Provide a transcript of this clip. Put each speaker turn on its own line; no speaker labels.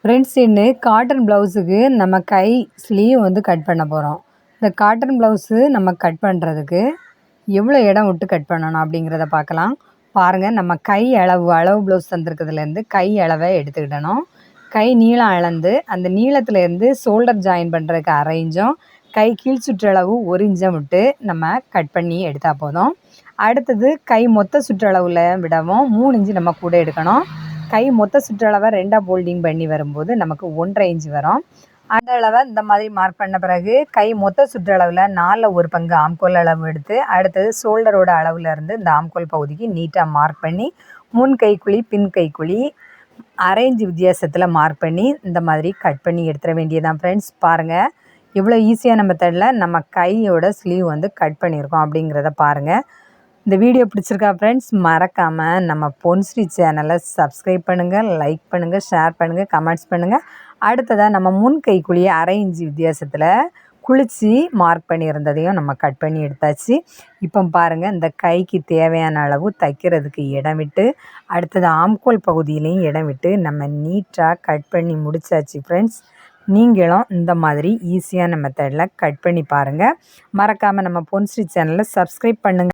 Friends இன்னு cotton ப்ளவுஸுக்கு நம்ம கை sleeve வந்து கட் பண்ண போகிறோம். இந்த காட்டன் ப்ளவுஸு நம்ம கட் பண்ணுறதுக்கு எவ்வளோ இடம் விட்டு கட் பண்ணணும் அப்படிங்கிறத பார்க்கலாம். பாருங்கள், நம்ம கை அளவு ப்ளவுஸ் தந்துருக்கிறதுலேருந்து கை அளவை எடுத்துக்கிடணும். கை நீளம் அளந்து அந்த நீளத்துலேருந்து ஷோல்டர் ஜாயின் பண்ணுறதுக்கு 1/2 இன்ச்சும் கை கீழ் சுற்றளவு 1 இன்ச்சை விட்டு நம்ம கட் பண்ணி எடுத்தால் போதும். அடுத்தது கை மொத்த சுற்றளவில் விடவும் 3 இன்ச்சு நம்ம கூட எடுக்கணும். கை மொத்த சுற்றளவை 2ஆக போல்டிங் பண்ணி வரும்போது நமக்கு 1.5 இன்ச்சு வரும். அந்த அளவை இந்த மாதிரி மார்க் பண்ண பிறகு கை மொத்த சுற்றளவில் 4/1 ஆம்கோல் அளவு எடுத்து அடுத்தது ஷோல்டரோட அளவுலேருந்து இந்த ஆம்கோல் பகுதிக்கு நீட்டாக மார்க் பண்ணி முன் கைக்குழி பின் கைக்குழி 1/2 இன்ச்சு வித்தியாசத்தில் மார்க் பண்ணி இந்த மாதிரி கட் பண்ணி எடுத்துட வேண்டியதான். ஃப்ரெண்ட்ஸ் பாருங்கள், இவ்வளோ ஈஸியான மெத்தடில் நம்ம கையோட ஸ்லீவ் வந்து கட் பண்ணியிருக்கோம் அப்படிங்கிறத பாருங்கள். இந்த வீடியோ பிடிச்சிருக்கா ஃப்ரெண்ட்ஸ்? மறக்காமல் நம்ம பொன்ஸ்ரீ சேனலை சப்ஸ்கிரைப் பண்ணுங்கள், லைக் பண்ணுங்கள், ஷேர் பண்ணுங்கள், கமெண்ட்ஸ் பண்ணுங்கள். அடுத்ததாக நம்ம முன் கைக்குழியை 1/2 இன்ச்சு வித்தியாசத்தில் குளித்து மார்க் பண்ணியிருந்ததையும் நம்ம கட் பண்ணி எடுத்தாச்சு. இப்போ பாருங்கள், இந்த கைக்கு தேவையான அளவு தைக்கிறதுக்கு இடம் விட்டு அடுத்தது ஆம்கோல் பகுதியிலையும் இடம் விட்டு நம்ம நீட்டாக கட் பண்ணி முடித்தாச்சு. ஃப்ரெண்ட்ஸ், நீங்களும் இந்த மாதிரி ஈஸியான மெத்தடில் கட் பண்ணி பாருங்கள். மறக்காமல் நம்ம பொன்ஸ்ரீ சேனலை சப்ஸ்கிரைப் பண்ணுங்கள்.